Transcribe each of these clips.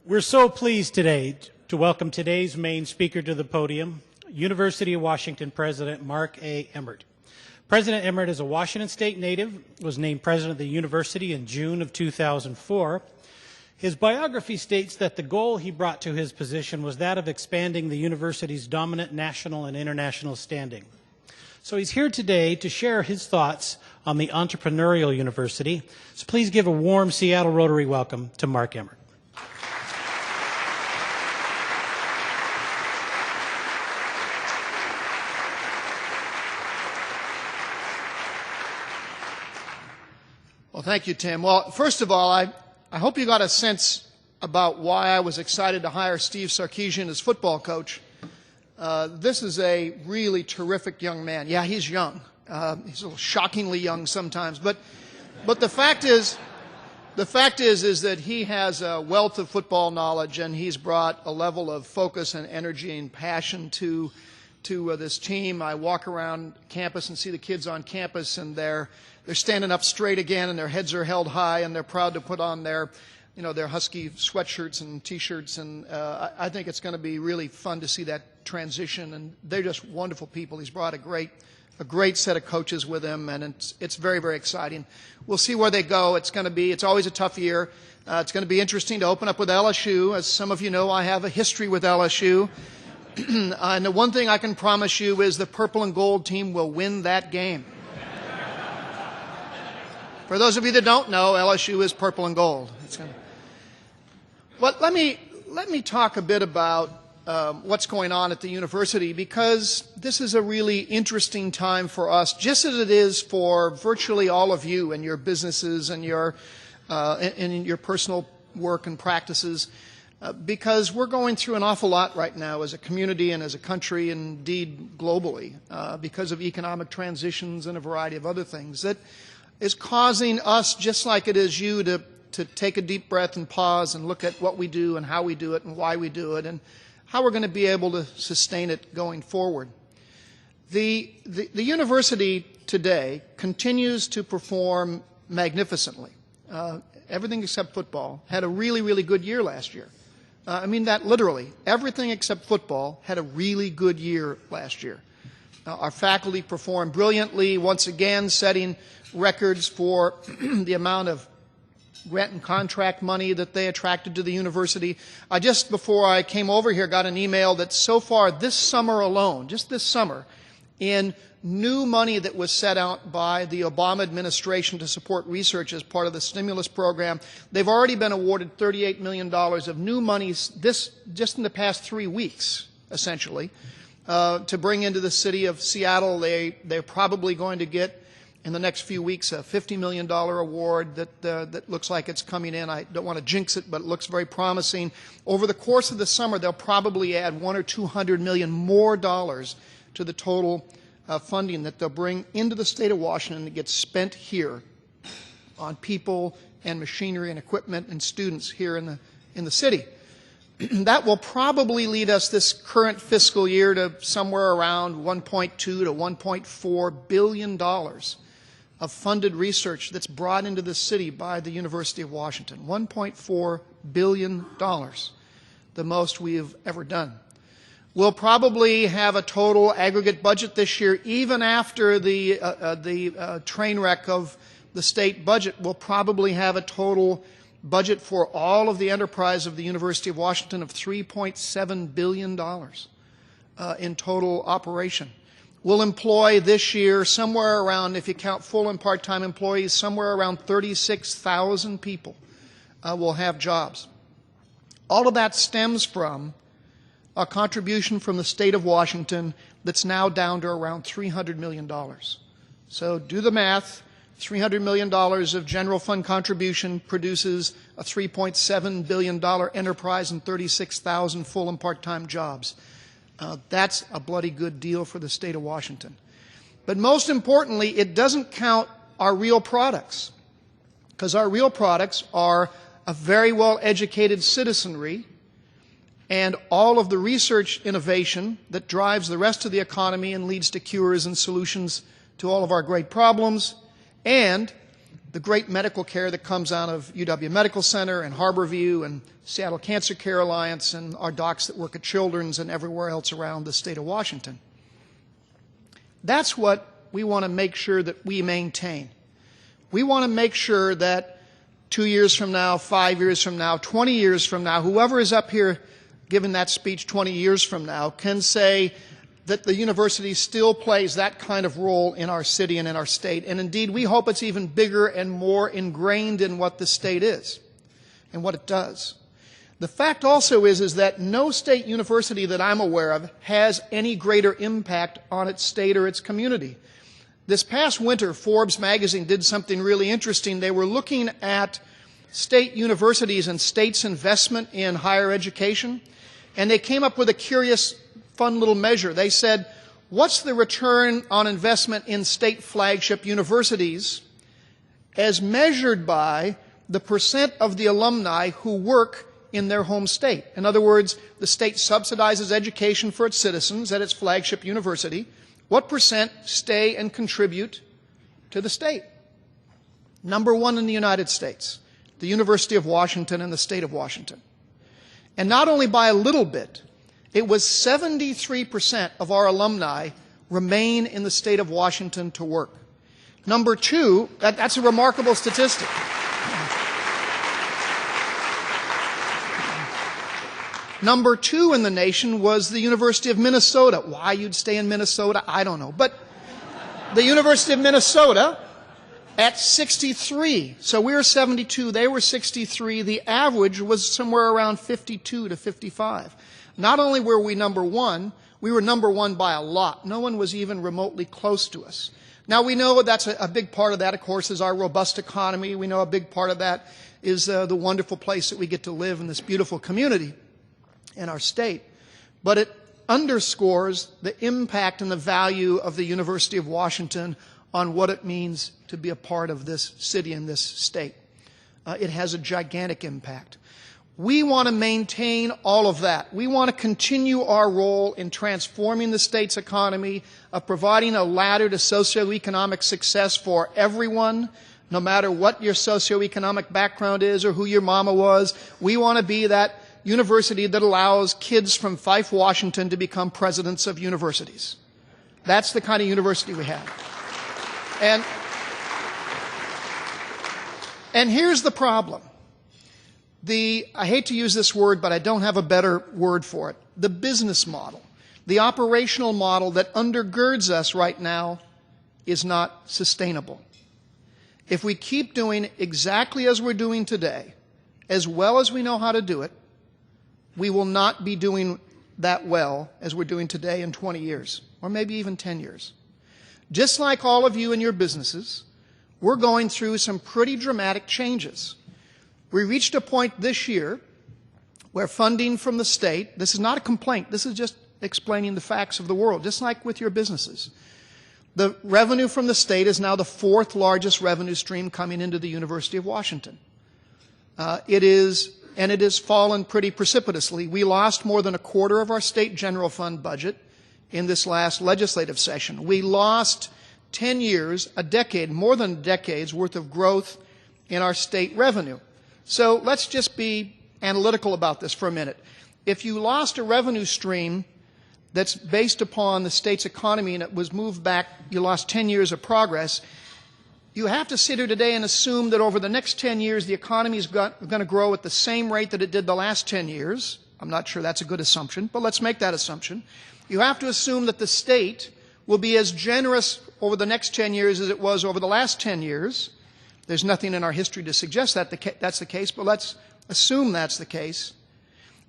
We're so pleased today to welcome today's main speaker to the podium, University of Washington President Mark A. Emmert. President Emmert is a Washington State native, was named president of the university in June of 2004. His biography states that the goal he brought to his position was that of expanding the university's dominant national and international standing. So he's here today to share his thoughts on the entrepreneurial university. So please give a warm Seattle Rotary welcome to Mark Emmert. Well, thank you, Tim. Well, first of all, I hope you got a sense about why I was excited to hire Steve Sarkisian as football coach. This is a really terrific young man. Yeah, he's young. He's a little shockingly young sometimes. But the fact is that he has a wealth of football knowledge, and he's brought a level of focus and energy and passion to this team. I walk around campus and see the kids on campus, and they're standing up straight again, and their heads are held high, and they're proud to put on their Husky sweatshirts and T-shirts, and I think it's going to be really fun to see that transition. And they're just wonderful people. He's brought a great set of coaches with him, and it's very, very exciting. We'll see where they go. It's always a tough year. It's going to be interesting to open up with LSU. As some of you know, I have a history with LSU. And the one thing I can promise you is the purple and gold team will win that game. For those of you that don't know, LSU is purple and gold. Well, let me talk a bit about what's going on at the university, because this is a really interesting time for us, just as it is for virtually all of you and your businesses and your personal work and practices, because we're going through an awful lot right now as a community and as a country, and indeed globally, because of economic transitions and a variety of other things that is causing us, just like it is you, to take a deep breath and pause and look at what we do and how we do it and why we do it and how we're going to be able to sustain it going forward. The university today continues to perform magnificently. Everything except football had a really, really good year last year. I mean that literally. Everything except football had a really good year last year. Our faculty performed brilliantly, once again setting records for the amount of rent and contract money that they attracted to the university. I just, before I came over here, got an email that so far this summer alone, just this summer, in new money that was set out by the Obama administration to support research as part of the stimulus program, they've already been awarded $38 million of new money just in the past 3 weeks, essentially, to bring into the city of Seattle. They're probably going to get, in the next few weeks, a $50 million award that looks like it's coming in. I don't want to jinx it, but it looks very promising. Over the course of the summer, they'll probably add $100 or $200 million more dollars to the total funding that they'll bring into the state of Washington that gets spent here on people and machinery and equipment and students here in the city. That will probably lead us this current fiscal year to somewhere around $1.2 to $1.4 billion of funded research that's brought into the city by the University of Washington. $1.4 billion, the most we have ever done. We'll probably have a total aggregate budget this year, even after the train wreck of the state budget. We'll probably have a total budget for all of the enterprise of the University of Washington of $3.7 billion in total operation. We'll employ this year somewhere around, if you count full and part-time employees, somewhere around 36,000 people will have jobs. All of that stems from a contribution from the state of Washington that's now down to around $300 million. So do the math. $300 million of general fund contribution produces a $3.7 billion enterprise and 36,000 full and part-time jobs. That's a bloody good deal for the state of Washington. But most importantly, it doesn't count our real products, because our real products are a very well-educated citizenry and all of the research innovation that drives the rest of the economy and leads to cures and solutions to all of our great problems, and the great medical care that comes out of UW Medical Center and Harborview and Seattle Cancer Care Alliance and our docs that work at Children's and everywhere else around the state of Washington. That's what we want to make sure that we maintain. We want to make sure that 2 years from now, 5 years from now, 20 years from now, whoever is up here giving that speech 20 years from now can say that the university still plays that kind of role in our city and in our state. And indeed, we hope it's even bigger and more ingrained in what the state is and what it does. The fact also is that no state university that I'm aware of has any greater impact on its state or its community. This past winter, Forbes magazine did something really interesting. They were looking at state universities and states' investment in higher education, and they came up with a curious, fun little measure. They said, what's the return on investment in state flagship universities as measured by the percent of the alumni who work in their home state? In other words, the state subsidizes education for its citizens at its flagship university. What percent stay and contribute to the state? Number one in the United States, the University of Washington and the state of Washington. And not only by a little bit, it was 73% of our alumni remain in the state of Washington to work. Number two, that's a remarkable statistic. Number two in the nation was the University of Minnesota. Why you'd stay in Minnesota, I don't know. But the University of Minnesota at 63. So we were 72, they were 63. The average was somewhere around 52 to 55. Not only were we number one, we were number one by a lot. No one was even remotely close to us. Now we know that's a big part of that, of course, is our robust economy. We know a big part of that is the wonderful place that we get to live in this beautiful community in our state. But it underscores the impact and the value of the University of Washington on what it means to be a part of this city and this state. It has a gigantic impact. We want to maintain all of that. We want to continue our role in transforming the state's economy, of providing a ladder to socioeconomic success for everyone, no matter what your socioeconomic background is or who your mama was. We want to be that university that allows kids from Fife, Washington to become presidents of universities. That's the kind of university we have. And here's the problem. I hate to use this word, but I don't have a better word for it. The business model, the operational model that undergirds us right now is not sustainable. If we keep doing exactly as we're doing today, as well as we know how to do it, we will not be doing that well as we're doing today in 20 years, or maybe even 10 years. Just like all of you and your businesses, we're going through some pretty dramatic changes. We reached a point this year where funding from the state, this is not a complaint, this is just explaining the facts of the world, just like with your businesses. The revenue from the state is now the fourth largest revenue stream coming into the University of Washington. It has fallen pretty precipitously. We lost more than a quarter of our state general fund budget in this last legislative session. We lost 10 years, a decade, more than a decade's worth of growth in our state revenue. So let's just be analytical about this for a minute. If you lost a revenue stream that's based upon the state's economy and it was moved back, you lost 10 years of progress, you have to sit here today and assume that over the next 10 years the economy is going to grow at the same rate that it did the last 10 years. I'm not sure that's a good assumption, but let's make that assumption. You have to assume that the state will be as generous over the next 10 years as it was over the last 10 years. There's nothing in our history to suggest that that's the case, but let's assume that's the case.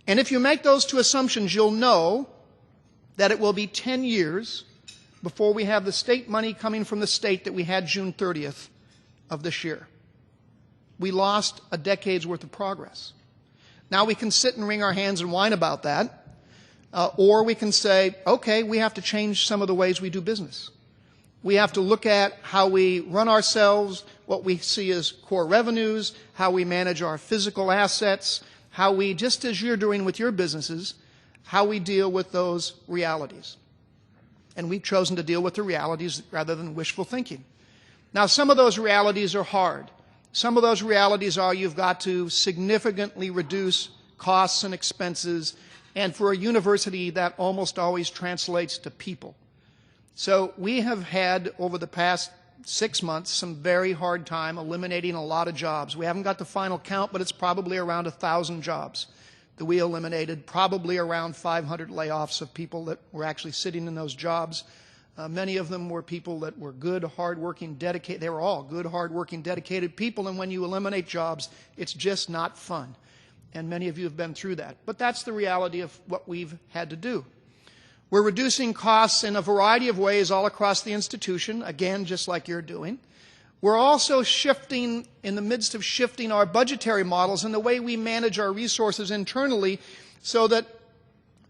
And if you make those two assumptions, you'll know that it will be 10 years before we have the state money coming from the state that we had June 30th of this year. We lost a decade's worth of progress. Now we can sit and wring our hands and whine about that, or we can say, okay, we have to change some of the ways we do business. We have to look at how we run ourselves, what we see as core revenues, how we manage our physical assets, how we, just as you're doing with your businesses, how we deal with those realities. And we've chosen to deal with the realities rather than wishful thinking. Now, some of those realities are hard. Some of those realities are you've got to significantly reduce costs and expenses, and for a university, that almost always translates to people. So we have had, over the past 6 months, some very hard time eliminating a lot of jobs. We haven't got the final count, but it's probably around 1,000 jobs that we eliminated, probably around 500 layoffs of people that were actually sitting in those jobs. Many of them were people that were good, hardworking, dedicated. They were all good, hardworking, dedicated people, and when you eliminate jobs, it's just not fun. And many of you have been through that. But that's the reality of what we've had to do. We're reducing costs in a variety of ways all across the institution, again, just like you're doing. We're also shifting, in the midst of shifting our budgetary models and the way we manage our resources internally so that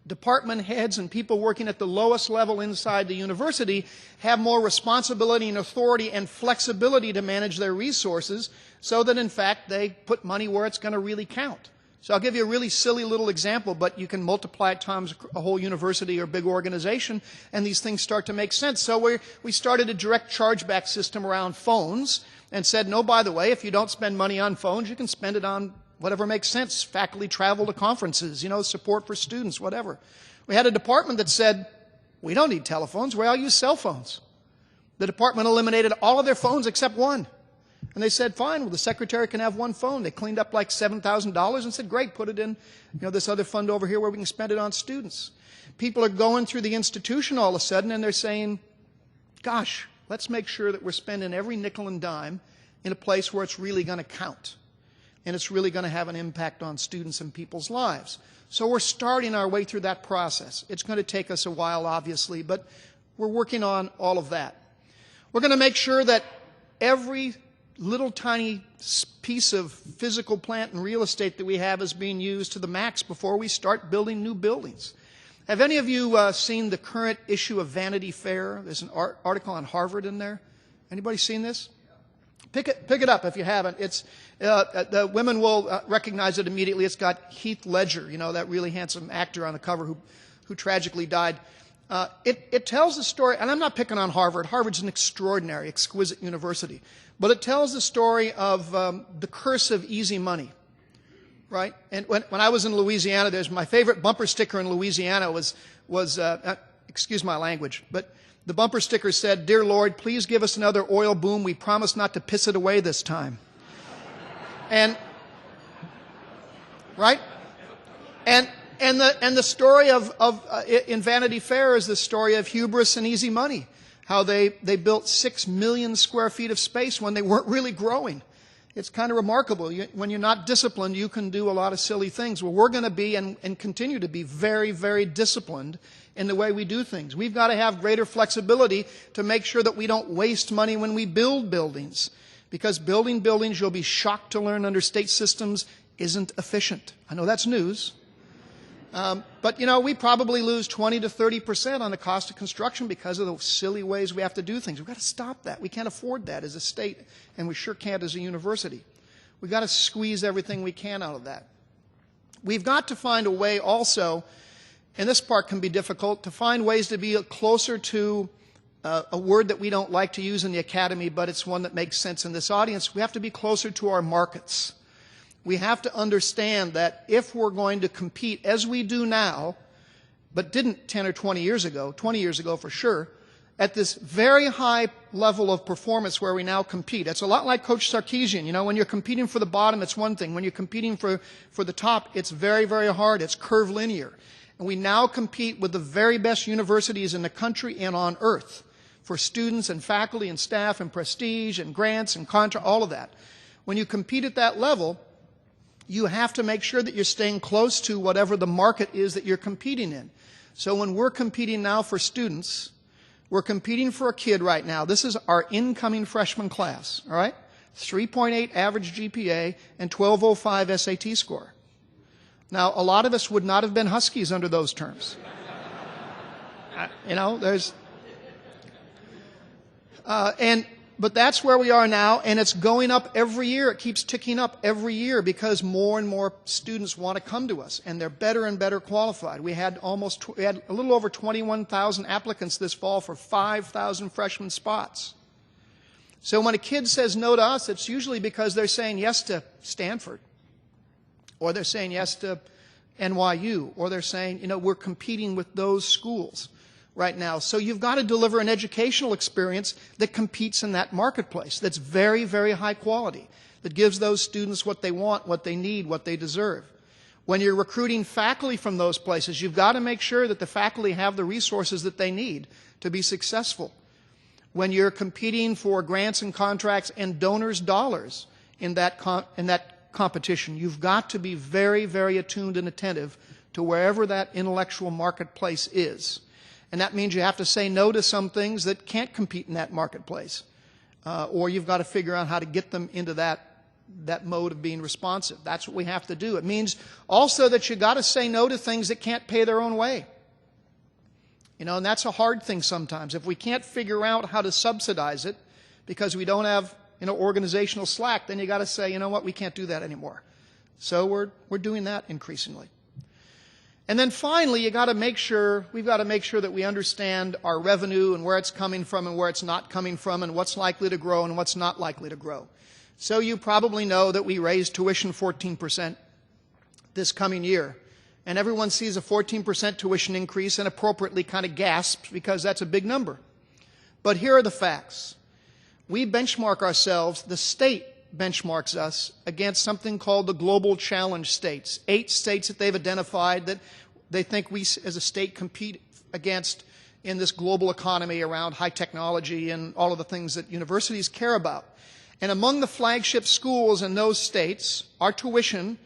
department heads and people working at the lowest level inside the university have more responsibility and authority and flexibility to manage their resources so that, in fact, they put money where it's going to really count. So I'll give you a really silly little example, but you can multiply it times a whole university or big organization, and these things start to make sense. So we started a direct chargeback system around phones and said, no, by the way, if you don't spend money on phones, you can spend it on whatever makes sense, faculty travel to conferences, support for students, whatever. We had a department that said, we don't need telephones, we all use cell phones. The department eliminated all of their phones except one. And they said, fine, well, the secretary can have one phone. They cleaned up like $7,000 and said, great, put it in this other fund over here where we can spend it on students. People are going through the institution all of a sudden and they're saying, gosh, let's make sure that we're spending every nickel and dime in a place where it's really going to count. And it's really going to have an impact on students and people's lives. So we're starting our way through that process. It's going to take us a while, obviously, but we're working on all of that. We're going to make sure that every little tiny piece of physical plant and real estate that we have is being used to the max before we start building new buildings. Have any of you seen the current issue of Vanity Fair? There's an article on Harvard in there. Anybody seen this? Pick it up if you haven't. It's the women will recognize it immediately. It's got Heath Ledger, that really handsome actor on the cover who tragically died. It tells the story, and I'm not picking on Harvard. Harvard's an extraordinary, exquisite university. But it tells the story of the curse of easy money, right? And when I was in Louisiana, there's my favorite bumper sticker in Louisiana was excuse my language, but the bumper sticker said, "Dear Lord, please give us another oil boom. We promise not to piss it away this time." And right? And the story of in Vanity Fair is the story of hubris and easy money. How they built 6 million square feet of space when they weren't really growing. It's kind of remarkable. When you're not disciplined, you can do a lot of silly things. Well, we're going to be and continue to be very, very disciplined in the way we do things. We've got to have greater flexibility to make sure that we don't waste money when we build buildings. Because building buildings, you'll be shocked to learn under state systems, isn't efficient. I know that's news. But, we probably lose 20 to 30% on the cost of construction because of the silly ways we have to do things. We've got to stop that. We can't afford that as a state, and we sure can't as a university. We've got to squeeze everything we can out of that. We've got to find a way also, and this part can be difficult, to find ways to be closer to a word that we don't like to use in the academy, but it's one that makes sense in this audience. We have to be closer to our markets. We have to understand that if we're going to compete as we do now, but didn't 10 or 20 years ago for sure, at this very high level of performance where we now compete. It's a lot like Coach Sarkisian. When you're competing for the bottom, it's one thing. When you're competing for the top, it's very, very hard. It's curvilinear. And we now compete with the very best universities in the country and on earth for students and faculty and staff and prestige and grants and contract, all of that. When you compete at that level, you have to make sure that you're staying close to whatever the market is that you're competing in. So when we're competing now for students, we're competing for a kid right now. This is our incoming freshman class, all right? 3.8 average GPA and 1205 SAT score. Now, a lot of us would not have been Huskies under those terms. But that's where we are now, and it's going up every year. It keeps ticking up every year because more and more students want to come to us, and they're better and better qualified. We had a little over 21,000 applicants this fall for 5,000 freshman spots. So when a kid says no to us, it's usually because they're saying yes to Stanford, or they're saying yes to NYU, or they're saying, we're competing with those schools right now. So you've got to deliver an educational experience that competes in that marketplace, that's very, very high quality, that gives those students what they want, what they need, what they deserve. When you're recruiting faculty from those places, you've got to make sure that the faculty have the resources that they need to be successful. When you're competing for grants and contracts and donors' dollars in that competition, you've got to be very, very attuned and attentive to wherever that intellectual marketplace is. And that means you have to say no to some things that can't compete in that marketplace. Or you've got to figure out how to get them into that mode of being responsive. That's what we have to do. It means also that you've got to say no to things that can't pay their own way. And that's a hard thing sometimes. If we can't figure out how to subsidize it because we don't have organizational slack, then you got to say, we can't do that anymore. So we're doing that increasingly. And then finally, we've got to make sure that we understand our revenue and where it's coming from and where it's not coming from and what's likely to grow and what's not likely to grow. So you probably know that we raised tuition 14% this coming year. And everyone sees a 14% tuition increase and appropriately kind of gasps because that's a big number. But here are the facts. We benchmark ourselves, the state benchmarks us against something called the Global Challenge States. 8 states that they've identified that they think we as a state compete against in this global economy around high technology and all of the things that universities care about. And among the flagship schools in those states, our tuition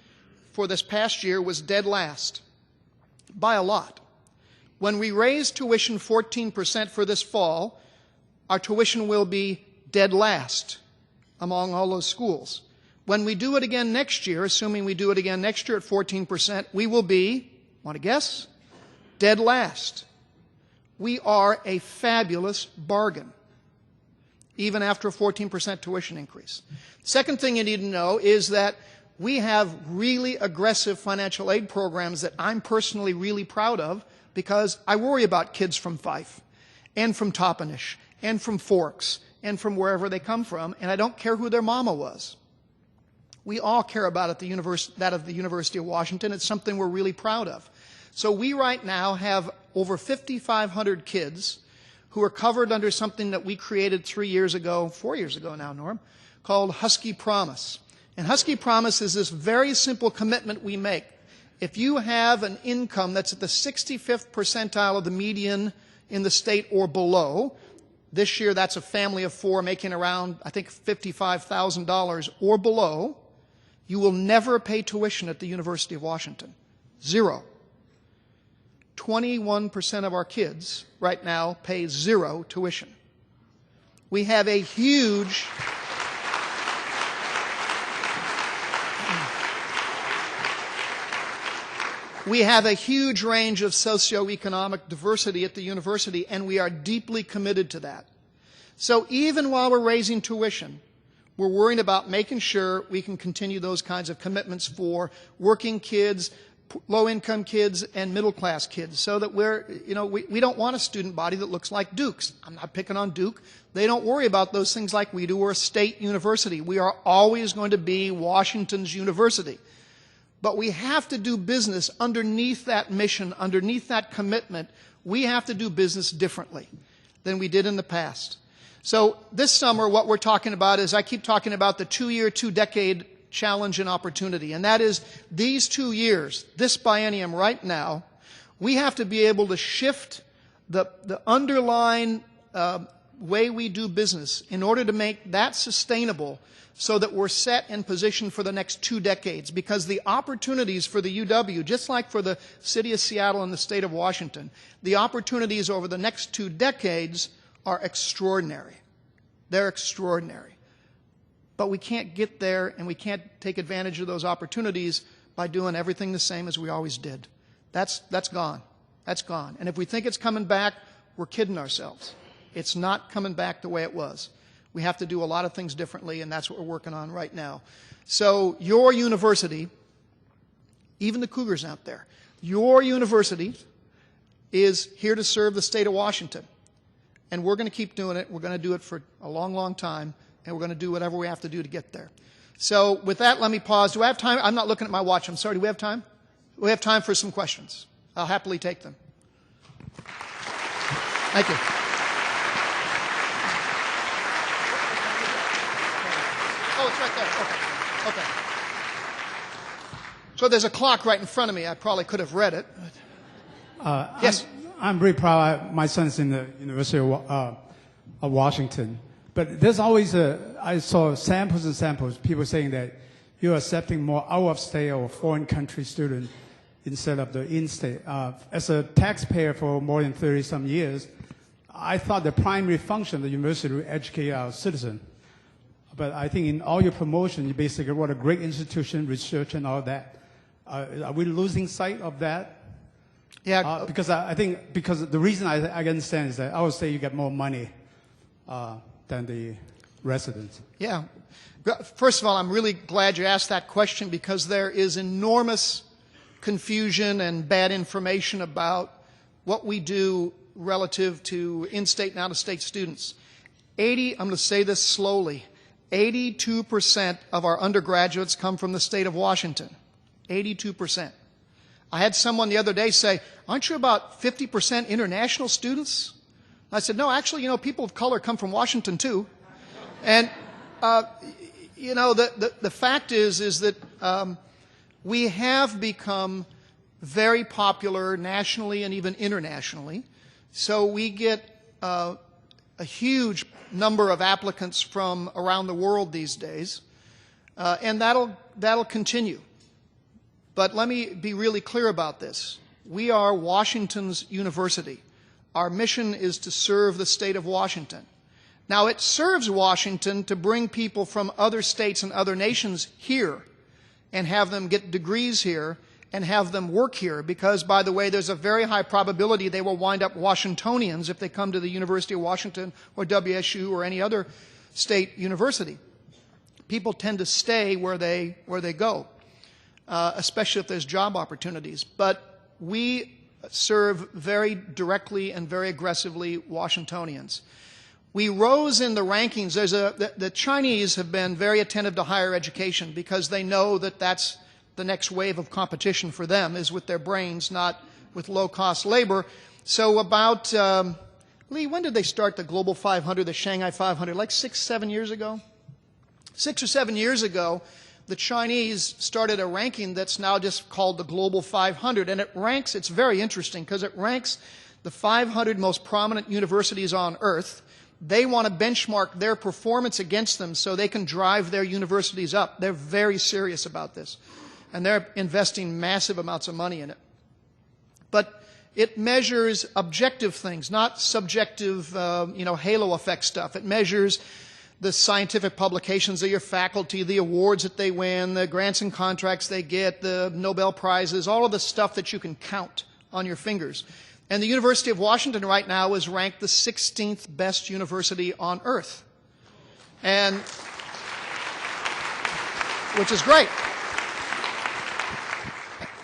for this past year was dead last by a lot. When we raise tuition 14% for this fall, our tuition will be dead last among all those schools. When we do it again next year, assuming we do it again next year at 14%, we will be, want to guess? Dead last. We are a fabulous bargain, even after a 14% tuition increase. Second thing you need to know is that we have really aggressive financial aid programs that I'm personally really proud of because I worry about kids from Fife and from Toppenish and from Forks and from wherever they come from, and I don't care who their mama was. We all care about it, that of the University of Washington. It's something we're really proud of. So we right now have over 5,500 kids who are covered under something that we created 4 years ago now, Norm, called Husky Promise. And Husky Promise is this very simple commitment we make. If you have an income that's at the 65th percentile of the median in the state or below, this year that's a family of 4 making around, I think, $55,000 or below, you will never pay tuition at the University of Washington. 0. 21% of our kids right now pay 0 tuition. We have a huge range of socioeconomic diversity at the university, and we are deeply committed to that. So even while we're raising tuition, we're worrying about making sure we can continue those kinds of commitments for working kids, low-income kids, and middle-class kids, so that we don't want a student body that looks like Duke's. I'm not picking on Duke. They don't worry about those things like we do. We're a state university. We are always going to be Washington's university. But we have to do business underneath that mission, underneath that commitment. We have to do business differently than we did in the past. So this summer, what we're talking about is, I keep talking about the 2-year, 2-decade challenge and opportunity. And that is these 2 years, this biennium right now, we have to be able to shift the underlying way we do business in order to make that sustainable so that we're set and positioned for the next 2 decades. Because the opportunities for the UW, just like for the city of Seattle and the state of Washington, the opportunities over the next 2 decades are extraordinary. They're extraordinary. But we can't get there and we can't take advantage of those opportunities by doing everything the same as we always did. That's gone. That's gone. And if we think it's coming back, we're kidding ourselves. It's not coming back the way it was. We have to do a lot of things differently, and that's what we're working on right now. So your university, even the Cougars out there, your university is here to serve the state of Washington. And we're going to keep doing it. We're going to do it for a long, long time. and we're going to do whatever we have to do to get there. So with that, let me pause. Do I have time? I'm not looking at my watch. I'm sorry. Do we have time? We have time for some questions. I'll happily take them. Thank you. Oh, it's right there. Okay. So there's a clock right in front of me. I probably could have read it. Yes. I'm very proud. My son's in the University of Washington. But there's always I saw samples and samples, people saying that you're accepting more out-of-state or foreign country students instead of the in-state. As a taxpayer for more than 30-some years, I thought the primary function of the university was to educate our citizens. But I think in all your promotion, you basically what a great institution, research and all that. Are we losing sight of that? Yeah. Because I think the reason I understand is that I would say you get more money than the residents. Yeah. First of all, I'm really glad you asked that question because there is enormous confusion and bad information about what we do relative to in-state and out-of-state students. I'm going to say this slowly, 82% of our undergraduates come from the state of Washington. 82%. I had someone the other day say, aren't you about 50% international students? I said, no, actually, people of color come from Washington too. And, the fact is that we have become very popular nationally and even internationally. So we get a huge number of applicants from around the world these days, and that'll continue. But let me be really clear about this. We are Washington's university. Our mission is to serve the state of Washington. Now, it serves Washington to bring people from other states and other nations here and have them get degrees here and have them work here because, by the way, there's a very high probability they will wind up Washingtonians if they come to the University of Washington or WSU or any other state university. People tend to stay where they go, especially if there's job opportunities. But we serve very directly and very aggressively Washingtonians. We rose in the rankings. The Chinese have been very attentive to higher education because they know that that's the next wave of competition for them is with their brains, not with low-cost labor. So about, Lee, when did they start the Global 500, the Shanghai 500? Like 6-7 years ago? 6 or 7 years ago, the Chinese started a ranking that's now just called the Global 500, and it's very interesting because it ranks the 500 most prominent universities on earth. They want to benchmark their performance against them so they can drive their universities up. They're very serious about this, and they're investing massive amounts of money in it. But it measures objective things, not subjective, halo effect stuff. It measures the scientific publications of your faculty, the awards that they win, the grants and contracts they get, the Nobel Prizes, all of the stuff that you can count on your fingers. And the University of Washington right now is ranked the 16th best university on earth. And which is great.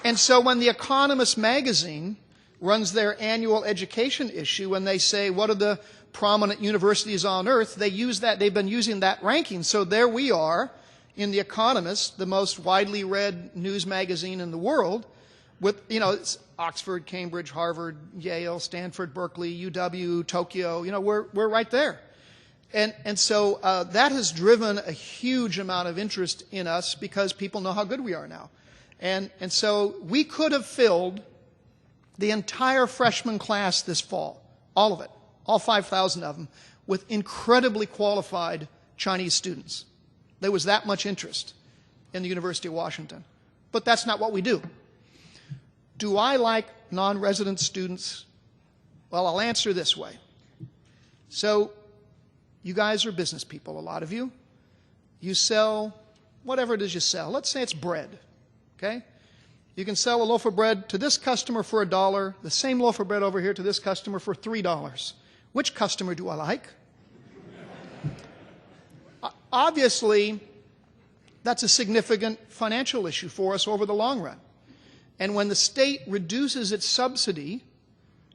And so when The Economist magazine runs their annual education issue and they say, what are the prominent universities on earth, they use that, they've been using that ranking. So there we are in The Economist, the most widely read news magazine in the world, with, it's Oxford, Cambridge, Harvard, Yale, Stanford, Berkeley, UW, Tokyo, we're right there. And so that has driven a huge amount of interest in us because people know how good we are now. And so we could have filled the entire freshman class this fall, all of it, all 5,000 of them, with incredibly qualified Chinese students. There was that much interest in the University of Washington. But that's not what we do. Do I like non-resident students? Well, I'll answer this way. So, you guys are business people, a lot of you. You sell whatever it is you sell. Let's say it's bread, okay? You can sell a loaf of bread to this customer for $1, the same loaf of bread over here to this customer for $3. Which customer do I like? Obviously, that's a significant financial issue for us over the long run. And when the state reduces its subsidy,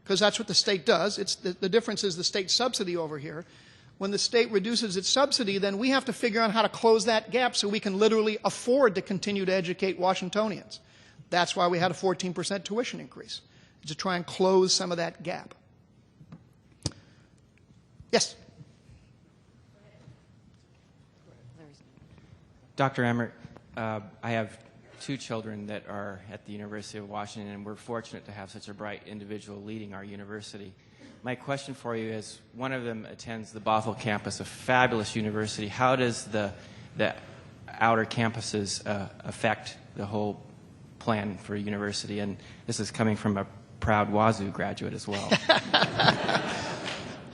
because that's what the state does, the difference is the state subsidy over here, when the state reduces its subsidy, then we have to figure out how to close that gap so we can literally afford to continue to educate Washingtonians. That's why we had a 14% tuition increase, to try and close some of that gap. Yes? Dr. Emmert, I have 2 children that are at the University of Washington, and we're fortunate to have such a bright individual leading our university. My question for you is, one of them attends the Bothell campus, a fabulous university. How does the outer campuses affect the whole plan for a university? And this is coming from a proud Wazoo graduate as well.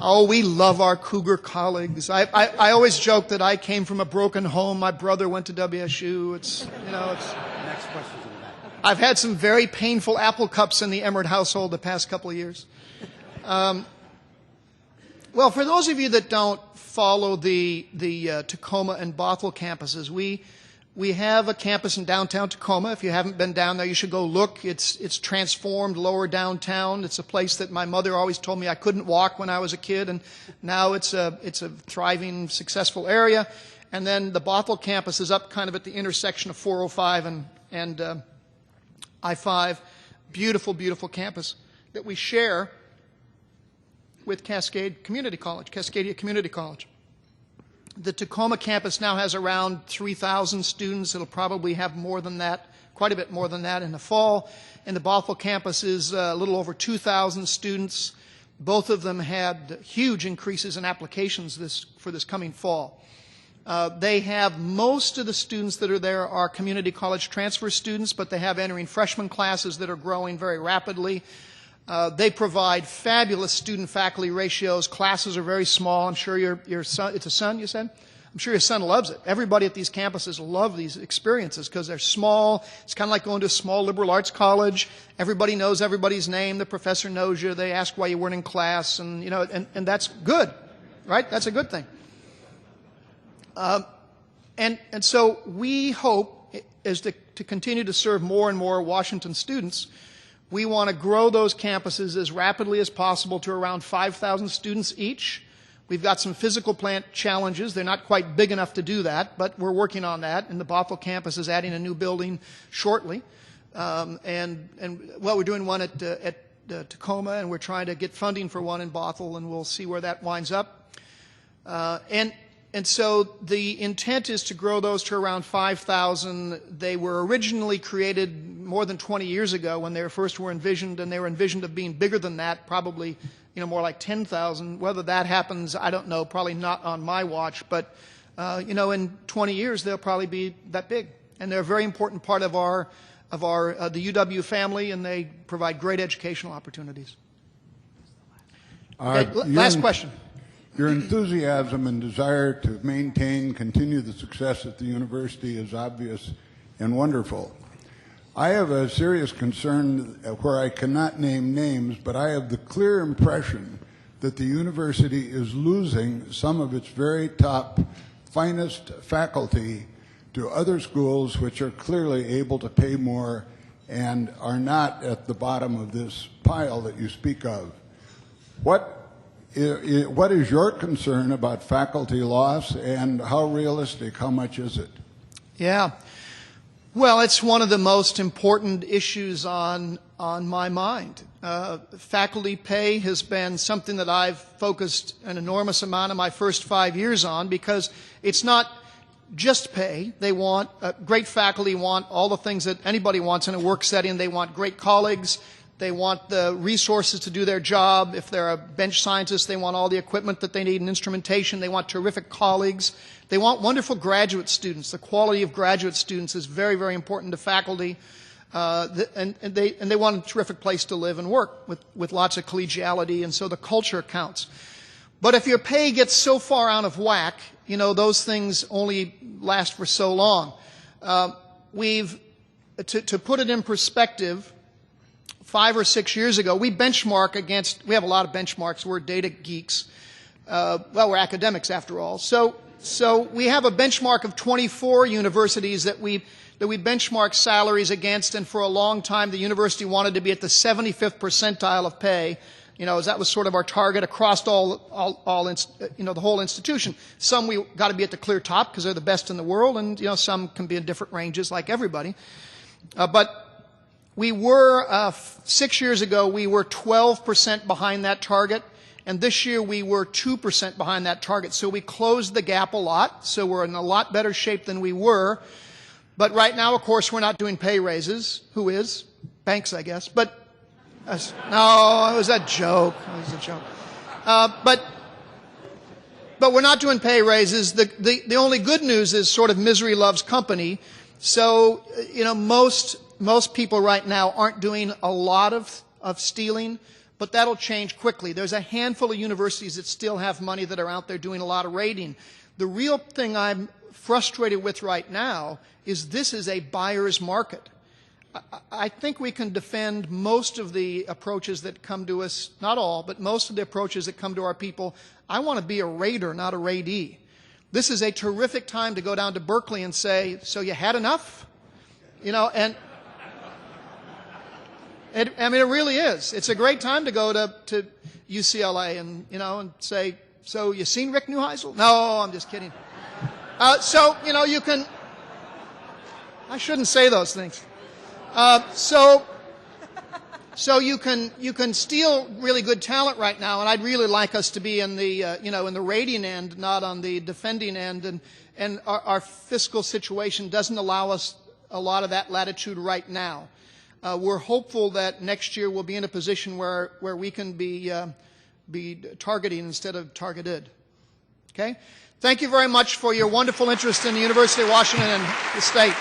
Oh, we love our Cougar colleagues. I always joke that I came from a broken home. My brother went to WSU. It's. Next question. I've had some very painful apple cups in the Emmert household the past couple of years. Well, for those of you that don't follow the Tacoma and Bothell campuses, we have a campus in downtown Tacoma. If you haven't been down there, you should go look. It's transformed lower downtown. It's a place that my mother always told me I couldn't walk when I was a kid, and now it's a thriving, successful area. And then the Bothell campus is up kind of at the intersection of 405 and I-5. Beautiful, beautiful campus that we share with Cascadia Community College. The Tacoma campus now has around 3,000 students. It'll probably have more than that, quite a bit more than that in the fall. And the Bothell campus is a little over 2,000 students. Both of them had huge increases in applications for this coming fall. They have most of the students that are there are community college transfer students, but they have entering freshman classes that are growing very rapidly. They provide fabulous student-faculty ratios. Classes are very small. I'm sure your son, it's a son, you said? I'm sure your son loves it. Everybody at these campuses love these experiences because they're small. It's kind of like going to a small liberal arts college. Everybody knows everybody's name. The professor knows you. They ask why you weren't in class, and and that's good, right? That's a good thing. And so we hope is to continue to serve more and more Washington students. We want to grow those campuses as rapidly as possible to around 5,000 students each. We've got some physical plant challenges. They're not quite big enough to do that, but we're working on that. And the Bothell campus is adding a new building shortly. We're doing one at Tacoma, and we're trying to get funding for one in Bothell, and we'll see where that winds up. And so the intent is to grow those to around 5,000. They were originally created more than 20 years ago when they first were envisioned, and they were envisioned of being bigger than that, probably more like 10,000. Whether that happens, I don't know, probably not on my watch, but in 20 years they'll probably be that big. And they're a very important part of the UW family, and they provide great educational opportunities. Okay, last question. Your enthusiasm and desire to continue the success at the university is obvious and wonderful. I have a serious concern where I cannot name names, but I have the clear impression that the university is losing some of its very top, finest faculty to other schools which are clearly able to pay more and are not at the bottom of this pile that you speak of. What is your concern about faculty loss, and how realistic, how much is it? Yeah. Well, it's one of the most important issues on my mind. Faculty pay has been something that I've focused an enormous amount of my first 5 years on, because it's not just pay. They want, great faculty want all the things that anybody wants in a work setting. They want great colleagues. They want the resources to do their job. If they're a bench scientist, they want all the equipment that they need and instrumentation. They want terrific colleagues. They want wonderful graduate students. The quality of graduate students is very, very important to faculty. And they want a terrific place to live and work with lots of collegiality, and so the culture counts. But if your pay gets so far out of whack, those things only last for so long. To put it in perspective, 5 or 6 years ago, we have a lot of benchmarks. We're data geeks. We're academics after all. So we have a benchmark of 24 universities that we benchmark salaries against, and for a long time the university wanted to be at the 75th percentile of pay. That was sort of our target across the whole institution. Some we got to be at the clear top because they're the best in the world, and some can be in different ranges like everybody. But we were 6 years ago we were 12% behind that target, and this year we were 2% behind that target. So we closed the gap a lot. So we're in a lot better shape than we were. But right now, of course, we're not doing pay raises. Who is? Banks, I guess. But no, it was a joke. It was a joke. But we're not doing pay raises. The only good news is sort of misery loves company. So most people right now aren't doing a lot of stealing, but that'll change quickly. There's a handful of universities that still have money that are out there doing a lot of raiding. The real thing I'm frustrated with right now is this is a buyer's market. I think we can defend most of the approaches that come to us, not all, but most of the approaches that come to our people. I want to be a raider, not a raidee. This is a terrific time to go down to Berkeley and say, so you had enough? And it really is. It's a great time to go to UCLA and say, so you seen Rick Neuheisel? No, I'm just kidding. You can, I shouldn't say those things. So you can steal really good talent right now, and I'd really like us to be in the in the raiding end, not on the defending end. And our fiscal situation doesn't allow us a lot of that latitude right now. We're hopeful that next year we'll be in a position where we can be targeting instead of targeted. Okay. Thank you very much for your wonderful interest in the University of Washington and the state.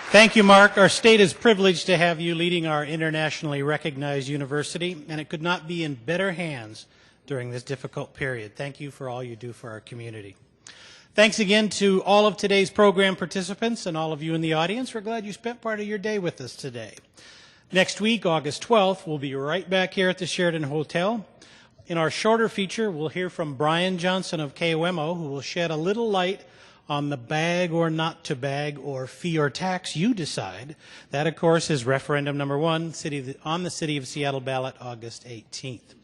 Thank you, Mark. Our state is privileged to have you leading our internationally recognized university, and it could not be in better hands during this difficult period. Thank you for all you do for our community. Thanks again to all of today's program participants and all of you in the audience. We're glad you spent part of your day with us today. Next week, August 12th, we'll be right back here at the Sheraton Hotel. In our shorter feature, we'll hear from Brian Johnson of KOMO, who will shed a little light on the bag or not to bag or fee or tax, you decide. That, of course, is referendum number 1 on the City of Seattle ballot August 18th.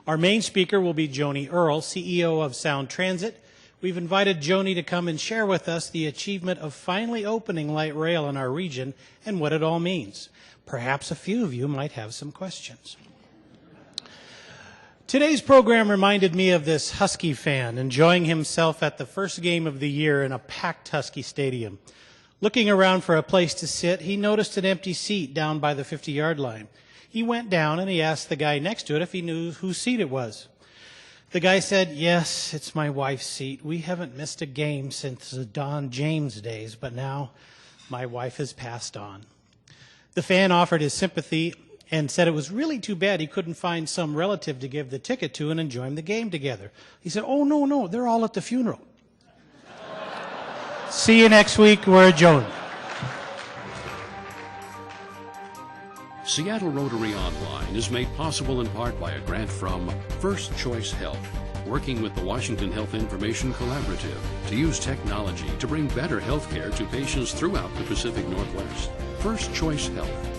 Our main speaker will be Joni Earl, CEO of Sound Transit. We've invited Joni to come and share with us the achievement of finally opening light rail in our region and what it all means. Perhaps a few of you might have some questions. Today's program reminded me of this Husky fan enjoying himself at the first game of the year in a packed Husky stadium. Looking around for a place to sit, he noticed an empty seat down by the 50-yard line. He went down and he asked the guy next to it if he knew whose seat it was. The guy said, "Yes, it's my wife's seat. We haven't missed a game since the Don James days, but now my wife has passed on." The fan offered his sympathy and said it was really too bad he couldn't find some relative to give the ticket to and enjoy the game together. He said, "Oh, no, they're all at the funeral." See you next week. We're adjourned. Seattle Rotary Online is made possible in part by a grant from First Choice Health, working with the Washington Health Information Collaborative to use technology to bring better health care to patients throughout the Pacific Northwest. First Choice Health.